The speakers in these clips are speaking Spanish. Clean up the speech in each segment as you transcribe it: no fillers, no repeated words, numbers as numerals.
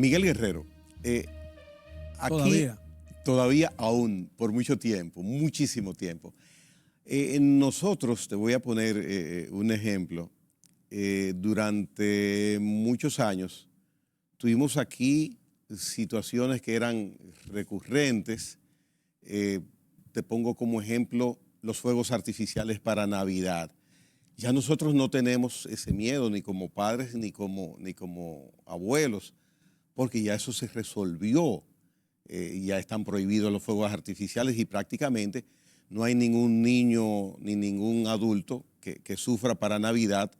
Miguel Guerrero, aquí todavía aún, por mucho tiempo, muchísimo tiempo. Nosotros, te voy a poner un ejemplo, durante muchos años tuvimos aquí situaciones que eran recurrentes. Te pongo como ejemplo los fuegos artificiales para Navidad. Ya nosotros no tenemos ese miedo ni como padres ni como abuelos, porque ya eso se resolvió. Ya están prohibidos los fuegos artificiales y prácticamente no hay ningún niño ni ningún adulto que sufra para Navidad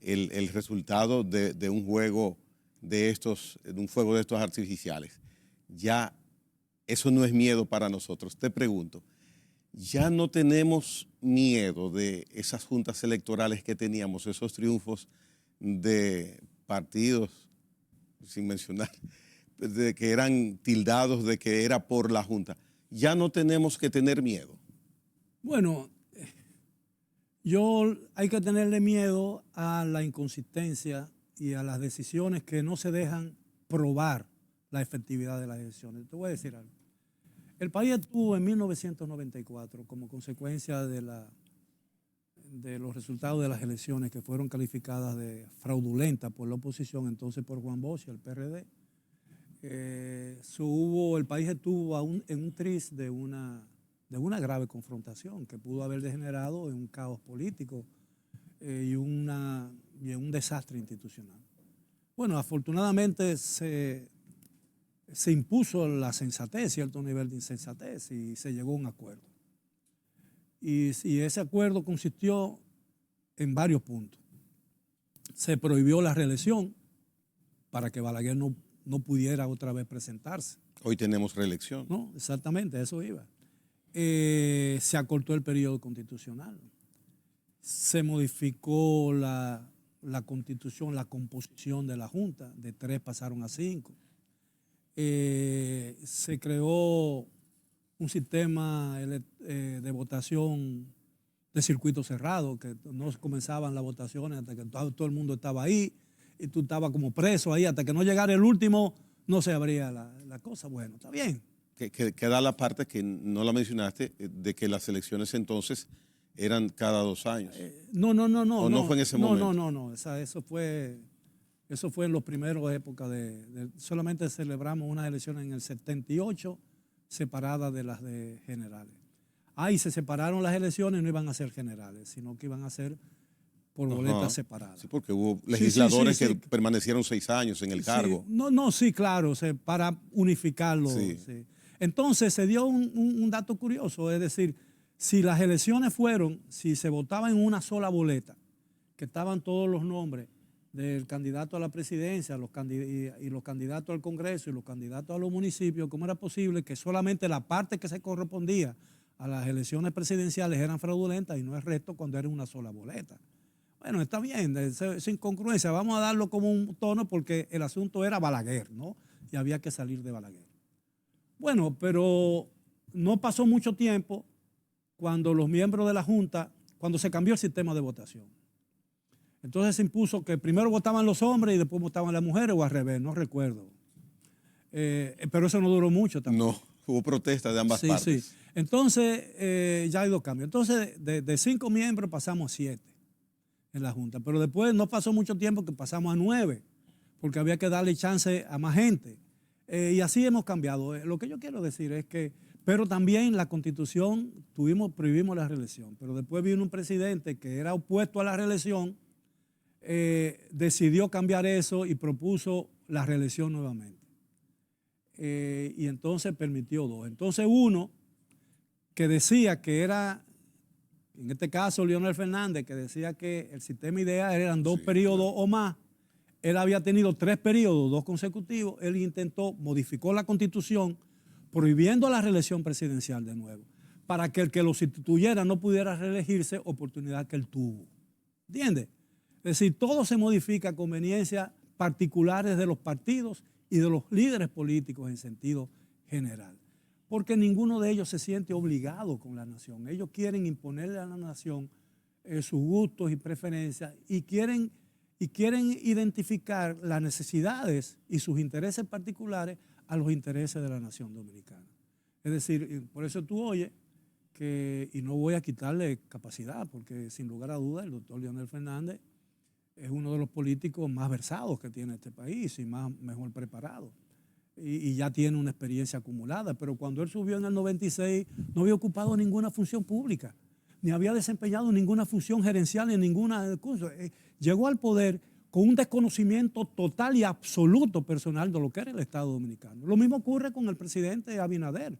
el resultado de un juego de un fuego de estos artificiales. Ya eso no es miedo para nosotros. Te pregunto, ya no tenemos miedo de esas juntas electorales que teníamos, esos triunfos de partidos, sin mencionar, de que eran tildados de que era por la Junta. Ya no tenemos que tener miedo. Bueno, hay que tenerle miedo a la inconsistencia y a las decisiones que no se dejan probar la efectividad de las elecciones. Te voy a decir algo. El país estuvo en 1994 como consecuencia de los resultados de las elecciones que fueron calificadas de fraudulentas por la oposición, entonces por Juan Bosch y el PRD. El país estuvo en un tris de una grave confrontación que pudo haber degenerado en un caos político y en un desastre institucional. Bueno, afortunadamente se impuso la sensatez, cierto nivel de insensatez, y se llegó a un acuerdo. Y ese acuerdo consistió en varios puntos. Se prohibió la reelección para que Balaguer no pudiera otra vez presentarse. Hoy tenemos reelección. No, exactamente, eso iba. Se acortó el periodo constitucional. Se modificó la constitución, la composición de la Junta, de 3 pasaron a 5. Se creó un sistema de votación de circuito cerrado, que no comenzaban las votaciones hasta que todo el mundo estaba ahí y tú estabas como preso ahí, hasta que no llegara el último no se abría la cosa. Bueno, está bien. Queda la parte que no la mencionaste, de que las elecciones entonces eran cada 2 años. No. ¿O no fue en ese momento? No. Eso fue en los primeros épocas solamente celebramos unas elecciones en el 78, separadas de las de generales. Ahí se separaron las elecciones, no iban a ser generales, sino que iban a ser por boletas separadas. Sí, porque hubo legisladores que permanecieron 6 años en el cargo. Sí, claro, para unificarlo. Sí. Entonces se dio un dato curioso, es decir, si las elecciones si se votaba en una sola boleta, que estaban todos los nombres del candidato a la presidencia y los candidatos al Congreso y los candidatos a los municipios, ¿cómo era posible que solamente la parte que se correspondía a las elecciones presidenciales eran fraudulentas y no el resto cuando era una sola boleta? Bueno, está bien, es incongruencia, vamos a darlo como un tono porque el asunto era Balaguer, ¿no? Y había que salir de Balaguer. Bueno, pero no pasó mucho tiempo cuando los miembros de la Junta, cuando se cambió el sistema de votación. Entonces se impuso que primero votaban los hombres y después votaban las mujeres o al revés, no recuerdo. Pero eso no duró mucho tampoco. No, hubo protestas de ambas partes. Sí. Entonces ya ha ido cambio. Entonces de 5 miembros pasamos a 7 en la Junta. Pero después no pasó mucho tiempo que pasamos a 9, porque había que darle chance a más gente. Y así hemos cambiado. Lo que yo quiero decir es que, pero también la Constitución prohibimos la reelección, pero después vino un presidente que era opuesto a la reelección, decidió cambiar eso y propuso la reelección nuevamente. Y entonces permitió 2. Entonces uno que decía que era, en este caso Leonel Fernández, que decía que el sistema ideal eran 2 periodos o más. Él había tenido 3 periodos, 2 consecutivos. Él modificó la Constitución prohibiendo la reelección presidencial de nuevo, para que el que lo sustituyera no pudiera reelegirse, oportunidad que él tuvo. ¿Entiendes? Es decir, todo se modifica a conveniencias particulares de los partidos y de los líderes políticos en sentido general, porque ninguno de ellos se siente obligado con la nación. Ellos quieren imponerle a la nación sus gustos y preferencias y quieren y quieren identificar las necesidades y sus intereses particulares a los intereses de la nación dominicana. Es decir, por eso tú oyes que, y no voy a quitarle capacidad, porque sin lugar a dudas el doctor Leonel Fernández es uno de los políticos más versados que tiene este país y mejor preparado. Y ya tiene una experiencia acumulada, pero cuando él subió en el 96 no había ocupado ninguna función pública, ni había desempeñado ninguna función gerencial en ninguna cosa. Llegó al poder con un desconocimiento total y absoluto personal de lo que era el Estado Dominicano. Lo mismo ocurre con el presidente Abinader,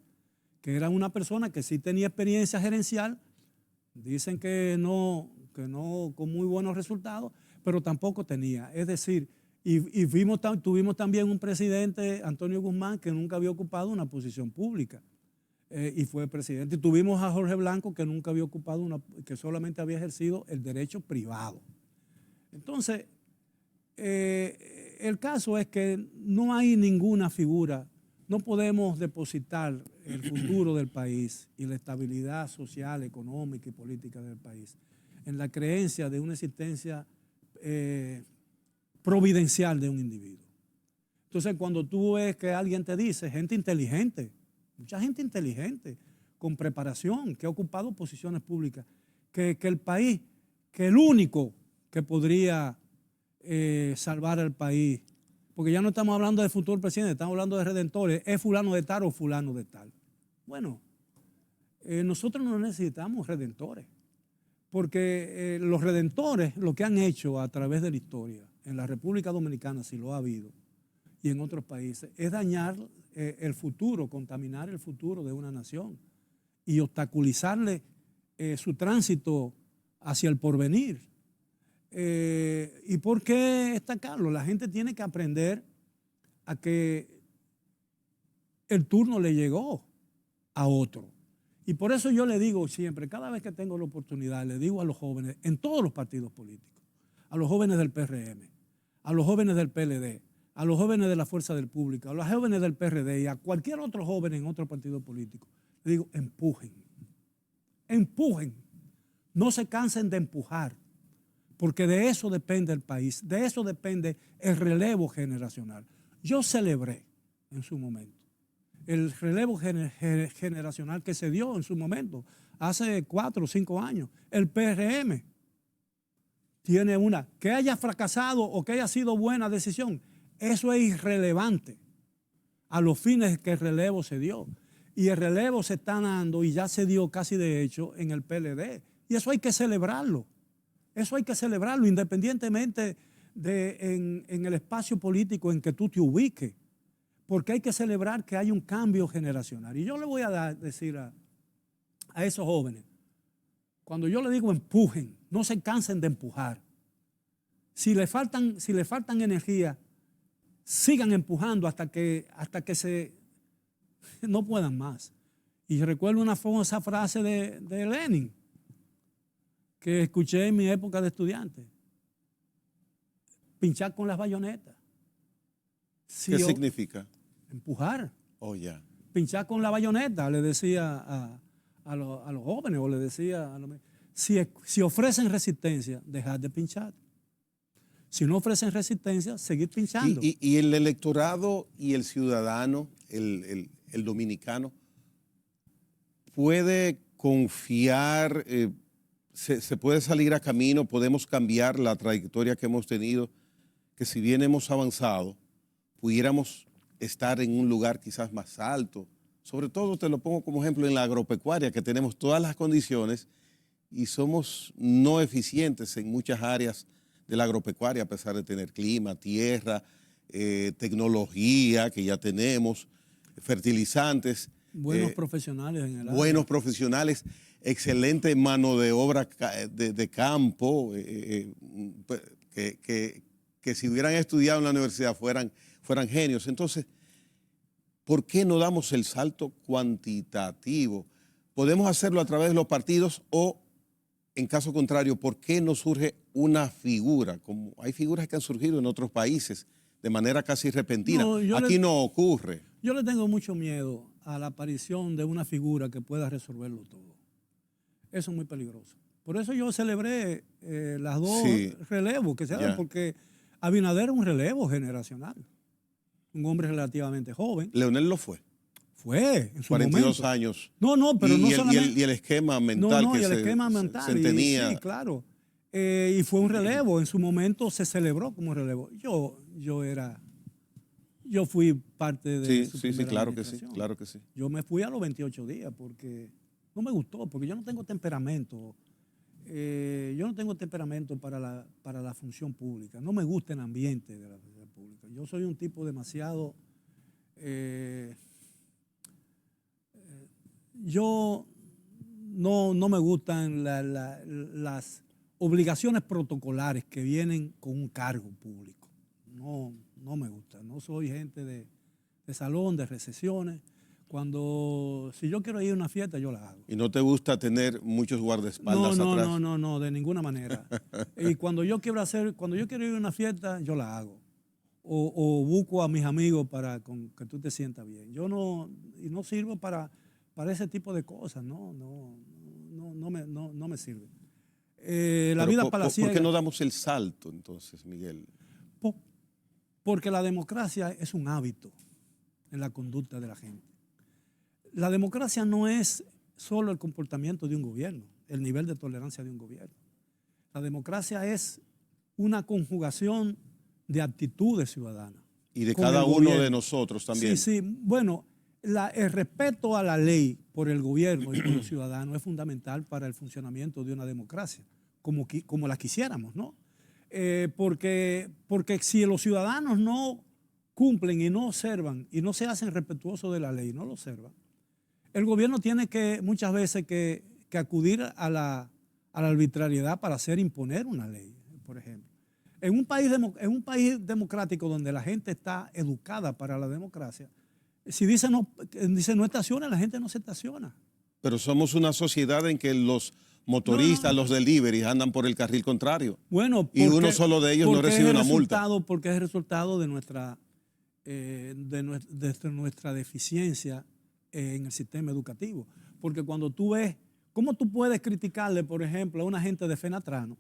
que era una persona que sí tenía experiencia gerencial, dicen que no con muy buenos resultados, pero tampoco tenía. Es decir, tuvimos también un presidente, Antonio Guzmán, que nunca había ocupado una posición pública y fue presidente. Y tuvimos a Jorge Blanco, que nunca había ocupado que solamente había ejercido el derecho privado. Entonces, el caso es que no hay ninguna figura, no podemos depositar el futuro del país y la estabilidad social, económica y política del país en la creencia de una existencia providencial de un individuo. Entonces, cuando tú ves que alguien te dice, gente inteligente, mucha gente inteligente, con preparación, que ha ocupado posiciones públicas, que el país, que el único que podría salvar al país, porque ya no estamos hablando de futuro presidente, estamos hablando de redentores, es fulano de tal o fulano de tal. Bueno, nosotros no necesitamos redentores, porque los redentores lo que han hecho a través de la historia, en la República Dominicana, si lo ha habido, y en otros países, es dañar el futuro, contaminar el futuro de una nación y obstaculizarle su tránsito hacia el porvenir. ¿Y por qué destacarlo? La gente tiene que aprender a que el turno le llegó a otro. Y por eso yo le digo siempre, cada vez que tengo la oportunidad, le digo a los jóvenes, en todos los partidos políticos, a los jóvenes del PRM, a los jóvenes del PLD, a los jóvenes de la Fuerza del Público, a los jóvenes del PRD y a cualquier otro joven en otro partido político, le digo, empujen, empujen, no se cansen de empujar, porque de eso depende el país, de eso depende el relevo generacional. Yo celebré en su momento el relevo generacional que se dio en su momento, hace 4 o 5 años. El PRM tiene que haya fracasado o que haya sido buena decisión, eso es irrelevante a los fines que el relevo se dio. Y el relevo se está dando y ya se dio casi de hecho en el PLD. Y eso hay que celebrarlo. Eso hay que celebrarlo independientemente en el espacio político en que tú te ubiques. Porque hay que celebrar que hay un cambio generacional. Y yo le voy a decir a esos jóvenes, cuando yo le digo empujen, no se cansen de empujar. Si le faltan energía, sigan empujando hasta que no puedan más. Y recuerdo una famosa frase de Lenin que escuché en mi época de estudiante. Pinchar con las bayonetas. ¿Qué significa? Empujar. Oh, ya. Pinchar con la bayoneta, le decía a los jóvenes, o le decía a los... Si ofrecen resistencia, dejad de pinchar. Si no ofrecen resistencia, seguir pinchando. Y el electorado y el ciudadano, el dominicano, puede confiar, se puede salir a camino, podemos cambiar la trayectoria que hemos tenido, que si bien hemos avanzado, pudiéramos estar en un lugar quizás más alto. Sobre todo te lo pongo como ejemplo en la agropecuaria, que tenemos todas las condiciones y somos no eficientes en muchas áreas de la agropecuaria, a pesar de tener clima, tierra, tecnología que ya tenemos, fertilizantes. Buenos profesionales en el área. Buenos profesionales, excelente mano de obra de campo, que si hubieran estudiado en la universidad fueran genios. Entonces, ¿por qué no damos el salto cuantitativo? Podemos hacerlo a través de los partidos o, en caso contrario, ¿por qué no surge una figura? Como hay figuras que han surgido en otros países de manera casi repentina. Aquí no ocurre. Yo le tengo mucho miedo a la aparición de una figura que pueda resolverlo todo. Eso es muy peligroso, Por eso yo celebré las dos Sí. relevos que se dan, Ya. porque Abinader es un relevo generacional. Un hombre relativamente joven. Leonel lo fue. Fue en su 42 momento. años. No, pero no solamente. Y el esquema mental No, que y el esquema mental. se tenía. Sí, claro. Y fue un relevo. En su momento se celebró como relevo. Yo fui parte de su primera claro que sí, administración. claro que sí. Yo me fui a los 28 días porque no me gustó, porque yo no tengo temperamento. Yo no tengo temperamento para la función pública. No me gusta el ambiente de la función pública. Yo soy un tipo demasiado... yo no me gustan las obligaciones protocolares que vienen con un cargo público. No me gusta. No soy gente de salón, de recesiones. Si yo quiero ir a una fiesta, yo la hago. ¿Y no te gusta tener muchos guardaespaldas atrás? No, de ninguna manera. Y cuando yo quiero ir a una fiesta, yo la hago. O busco a mis amigos para que tú te sientas bien. No sirvo para ese tipo de cosas, no me sirve. La vida palaciega. ¿Por qué no damos el salto entonces, Miguel? Porque la democracia es un hábito en la conducta de la gente. La democracia no es solo el comportamiento de un gobierno, el nivel de tolerancia de un gobierno. La democracia es una conjugación de actitudes ciudadanas. Y de cada uno de nosotros también. Sí. Bueno, el respeto a la ley por el gobierno y por los ciudadanos es fundamental para el funcionamiento de una democracia, como la quisiéramos, ¿no? Porque si los ciudadanos no cumplen y no observan y no se hacen respetuosos de la ley, no lo observan, el gobierno tiene muchas veces que acudir a la arbitrariedad para hacer imponer una ley, por ejemplo. En un país democrático donde la gente está educada para la democracia, si dice no estaciona, la gente no se estaciona. Pero somos una sociedad en que los motoristas, los deliveries andan por el carril contrario. Bueno, y uno solo de ellos no recibe una multa. Porque es el resultado de nuestra deficiencia en el sistema educativo. Porque cuando tú ves, ¿cómo tú puedes criticarle, por ejemplo, a una gente de Fenatrano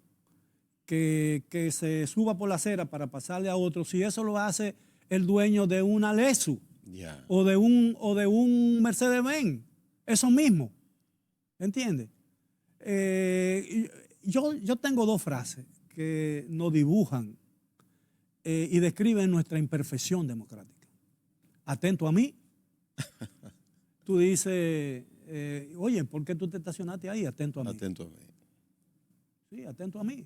que se suba por la acera para pasarle a otro si eso lo hace el dueño de una Lexus o de un Mercedes-Benz? Eso mismo. ¿Entiendes? Yo tengo dos frases que nos dibujan y describen nuestra imperfección democrática. Atento a mí. Tú dices, oye, ¿por qué tú te estacionaste ahí? Atento a mí. Atento a mí. Sí, atento a mí.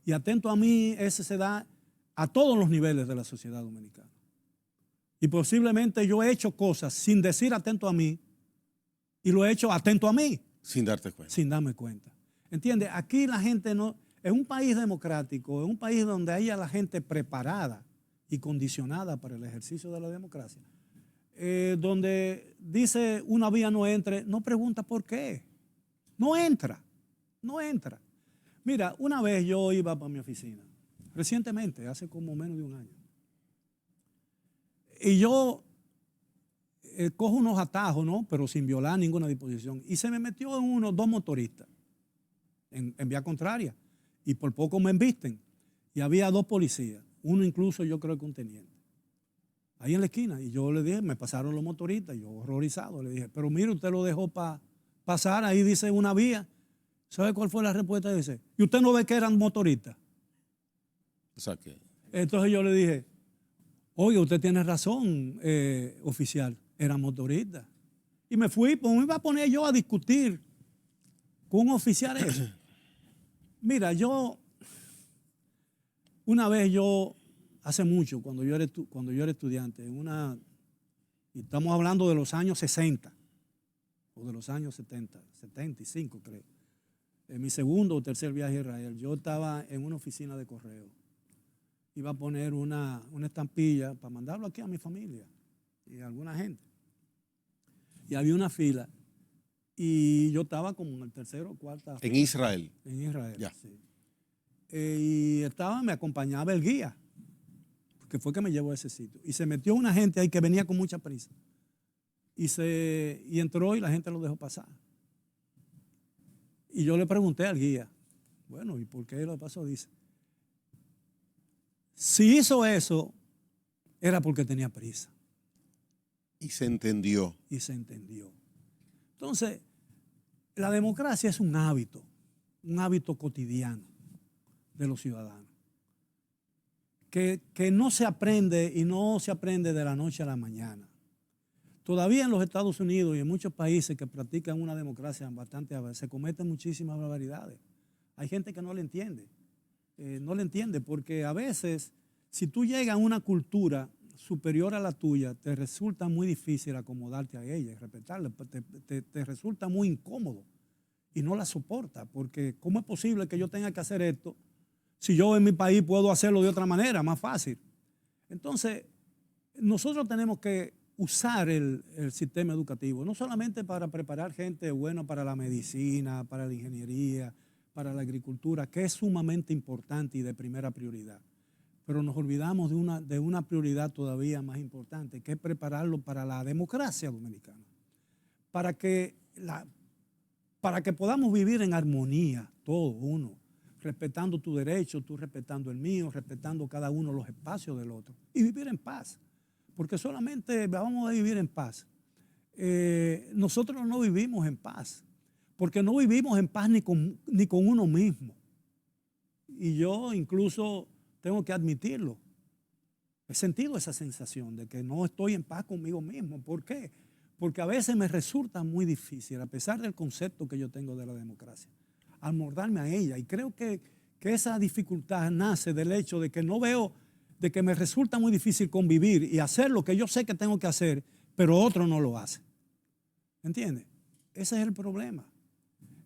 Y atento a mí, ese se da a todos los niveles de la sociedad dominicana. Y posiblemente yo he hecho cosas sin decir atento a mí y lo he hecho atento a mí. Sin darte cuenta. Sin darme cuenta. ¿Entiendes? Aquí la gente no... Es un país democrático, es un país donde haya la gente preparada y condicionada para el ejercicio de la democracia. Donde dice una vía no entre, no pregunta por qué. No entra. Mira, una vez yo iba para mi oficina, recientemente, hace como menos de un año. Y yo cojo unos atajos, ¿no? Pero sin violar ninguna disposición. Y se me metió en dos motoristas en vía contraria. Y por poco me embisten. Y había dos policías. Uno incluso yo creo que un teniente. Ahí en la esquina. Y yo le dije, me pasaron los motoristas. Yo horrorizado le dije, pero mire, usted lo dejó pasar. Ahí dice una vía. ¿Sabe cuál fue la respuesta? Dice, ¿y usted no ve que eran motoristas? O sea que... Entonces yo le dije, oye, usted tiene razón, oficial. Eran motoristas. Y me fui, pues me iba a poner yo a discutir con un oficial eso. Mira, una vez hace mucho, cuando yo era estudiante, y estamos hablando de los años 60, o de los años 70, 75 creo, en mi segundo o tercer viaje a Israel, yo estaba en una oficina de correo. Iba a poner una estampilla para mandarlo aquí a mi familia y a alguna gente. Y había una fila y yo estaba como en el tercero o cuarta. En Israel. En Israel, ya. Sí. Y me acompañaba el guía, que fue que me llevó a ese sitio. Y se metió una gente ahí que venía con mucha prisa. Y entró y la gente lo dejó pasar. Y yo le pregunté al guía, bueno, ¿y por qué lo pasó? Dice, si hizo eso, era porque tenía prisa. Y se entendió. Y se entendió. Entonces, la democracia es un hábito cotidiano de los ciudadanos, que no se aprende y no se aprende de la noche a la mañana. Todavía en los Estados Unidos y en muchos países que practican una democracia bastante, se cometen muchísimas barbaridades. Hay gente que no le entiende. No le entiende porque a veces, si tú llegas a una cultura superior a la tuya, te resulta muy difícil acomodarte a ella y respetarla. Te resulta muy incómodo y no la soporta, porque ¿cómo es posible que yo tenga que hacer esto si yo en mi país puedo hacerlo de otra manera, más fácil? Entonces, nosotros tenemos que usar el sistema educativo, no solamente para preparar gente buena para la medicina, para la ingeniería, para la agricultura, que es sumamente importante y de primera prioridad. Pero nos olvidamos de una prioridad todavía más importante, que es prepararlo para la democracia dominicana, para que podamos vivir en armonía, todo uno, respetando tu derecho, tú respetando el mío, respetando cada uno los espacios del otro, y vivir en paz, porque solamente vamos a vivir en paz. Nosotros no vivimos en paz, porque no vivimos en paz ni con uno mismo. Y yo incluso tengo que admitirlo. He sentido esa sensación de que no estoy en paz conmigo mismo. ¿Por qué? Porque a veces me resulta muy difícil, a pesar del concepto que yo tengo de la democracia, amoldarme a ella. Y creo que esa dificultad nace del hecho de que no veo, de que me resulta muy difícil convivir y hacer lo que yo sé que tengo que hacer, pero otro no lo hace. ¿Entiendes? Ese es el problema.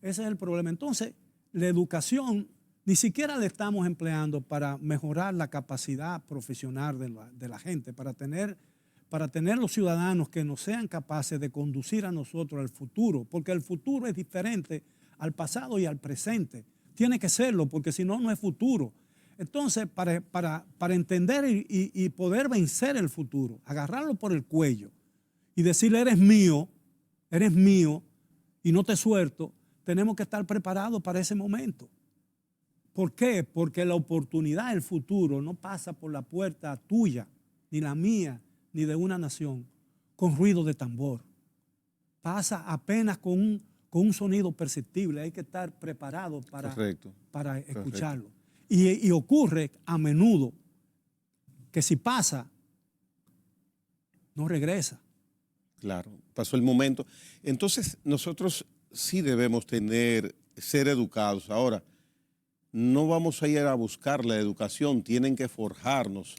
Ese es el problema. Entonces, la educación ni siquiera la estamos empleando para mejorar la capacidad profesional de la gente, para tener los ciudadanos que nos sean capaces de conducir a nosotros al futuro, porque el futuro es diferente al pasado y al presente. Tiene que serlo, porque si no, no es futuro. Entonces, para entender y poder vencer el futuro, agarrarlo por el cuello y decirle, eres mío, y no te suelto, tenemos que estar preparados para ese momento. ¿Por qué? Porque la oportunidad del futuro no pasa por la puerta tuya, ni la mía, ni de una nación, con ruido de tambor. Pasa apenas con un sonido perceptible. Hay que estar preparado para escucharlo. Correcto. Y ocurre a menudo que si pasa, no regresa. Claro, pasó el momento. Entonces, nosotros sí debemos ser educados. Ahora, no vamos a ir a buscar la educación, tienen que forjarnos.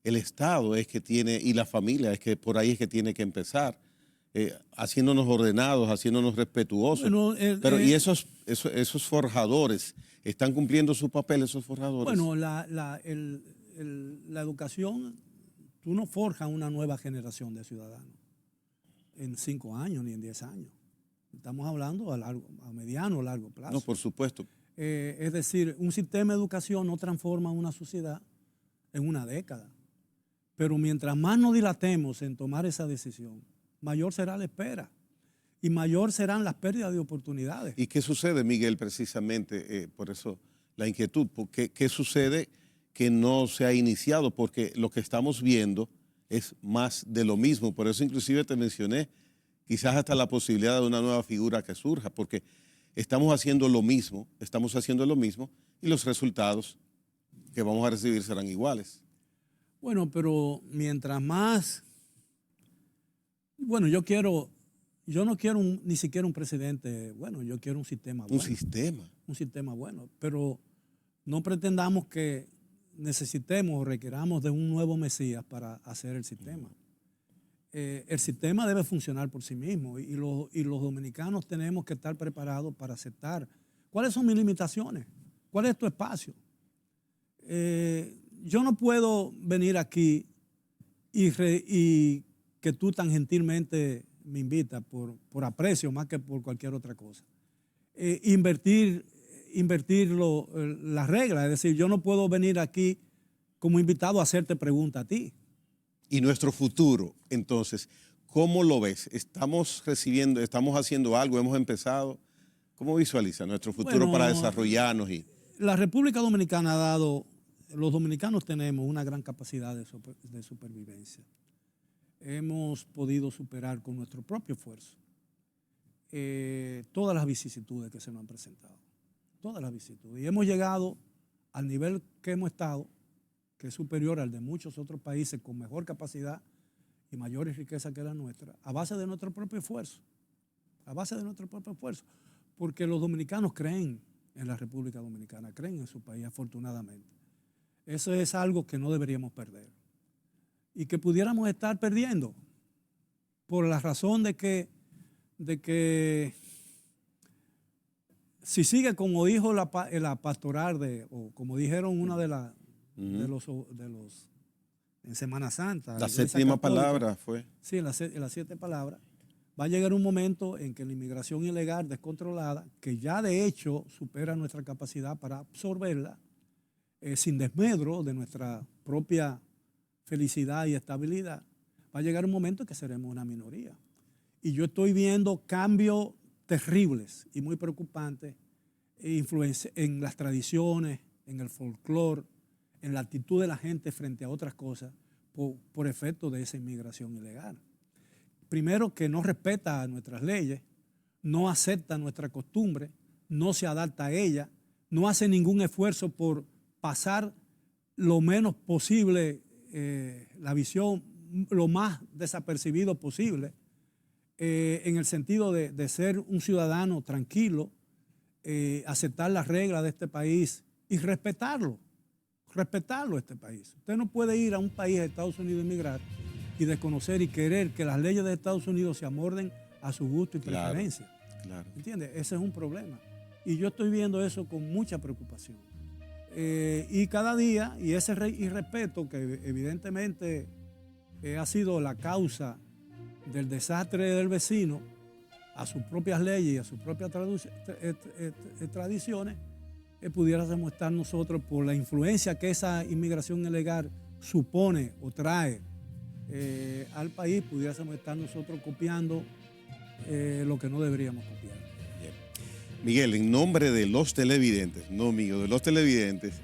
El Estado es que tiene, y la familia es que por ahí es que tiene que empezar, haciéndonos ordenados, haciéndonos respetuosos. Bueno, y esos forjadores, ¿están cumpliendo su papel esos forjadores? Bueno, la educación, tú no forjas una nueva generación de ciudadanos en 5 años ni en 10 años. Estamos hablando a mediano o largo plazo. No, por supuesto. Es decir, un sistema de educación no transforma una sociedad en una década. Pero mientras más nos dilatemos en tomar esa decisión, mayor será la espera y mayor serán las pérdidas de oportunidades. ¿Y qué sucede, Miguel, precisamente? Por eso la inquietud. ¿Qué sucede que no se ha iniciado? Porque lo que estamos viendo es más de lo mismo. Por eso inclusive te mencioné quizás hasta la posibilidad de una nueva figura que surja, porque estamos haciendo lo mismo y los resultados que vamos a recibir serán iguales. Bueno, pero mientras más, bueno, yo no quiero ni siquiera un presidente bueno, yo quiero un sistema bueno. Un sistema bueno, pero no pretendamos que necesitemos o requeramos de un nuevo Mesías para hacer el sistema. El sistema debe funcionar por sí mismo y los dominicanos tenemos que estar preparados para aceptar cuáles son mis limitaciones, cuál es tu espacio. Yo no puedo venir aquí y que tú tan gentilmente me invitas por aprecio más que por cualquier otra cosa. Invertir las reglas, es decir, yo no puedo venir aquí como invitado a hacerte preguntas a ti. Y nuestro futuro, entonces, ¿cómo lo ves? ¿Estamos haciendo algo? ¿Hemos empezado? ¿Cómo visualiza nuestro futuro para desarrollarnos? La República Dominicana ha dado, los dominicanos tenemos una gran capacidad de supervivencia. Hemos podido superar con nuestro propio esfuerzo todas las vicisitudes que se nos han presentado, todas las vicisitudes. Y hemos llegado al nivel que hemos estado, que es superior al de muchos otros países con mejor capacidad y mayores riquezas que la nuestra, a base de nuestro propio esfuerzo, a base de nuestro propio esfuerzo, porque los dominicanos creen en la República Dominicana, creen en su país, afortunadamente. Eso es algo que no deberíamos perder y que pudiéramos estar perdiendo por la razón de que si sigue como dijo la pastoral, o como dijeron una de los en Semana Santa. La séptima palabra fue. Sí, en las 7 palabras. Va a llegar un momento en que la inmigración ilegal descontrolada, que ya de hecho supera nuestra capacidad para absorberla, sin desmedro de nuestra propia felicidad y estabilidad, va a llegar un momento en que seremos una minoría. Y yo estoy viendo cambios terribles y muy preocupantes en las tradiciones, en el folclore, en la actitud de la gente frente a otras cosas por efecto de esa inmigración ilegal. Primero, que no respeta nuestras leyes, no acepta nuestra costumbre, no se adapta a ella, no hace ningún esfuerzo por pasar lo menos posible la visión, lo más desapercibido posible, en el sentido de ser un ciudadano tranquilo, aceptar las reglas de este país y respetarlo este país. Usted no puede ir a un país de Estados Unidos a inmigrar y desconocer y querer que las leyes de Estados Unidos se amolden a su gusto y preferencia. Claro. ¿Entiende? Ese es un problema. Y yo estoy viendo eso con mucha preocupación. Y cada día, y ese irrespeto que evidentemente ha sido la causa del desastre del vecino a sus propias leyes y a sus propias tradiciones, pudiéramos estar nosotros, por la influencia que esa inmigración ilegal supone o trae al país, pudiésemos estar nosotros copiando lo que no deberíamos copiar. Bien. Miguel, en nombre de los televidentes, no mío, de los televidentes,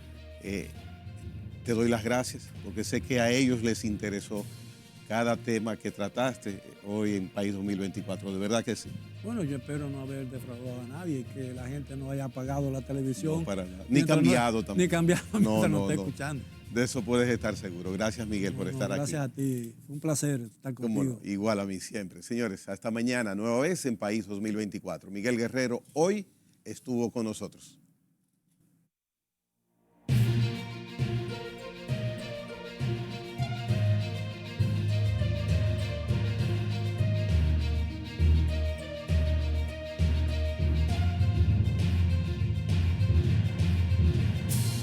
te doy las gracias porque sé que a ellos les interesó cada tema que trataste hoy en País 2024, de verdad que sí. Bueno, yo espero no haber defraudado a nadie y que la gente no haya apagado la televisión. No, para nada. Ni cambiado tampoco. Ni cambiado mientras no esté escuchando. De eso puedes estar seguro. Gracias, Miguel, por estar aquí. Gracias a ti. Fue un placer estar contigo. No, igual a mí siempre. Señores, hasta mañana, nueva vez en País 2024. Miguel Guerrero hoy estuvo con nosotros.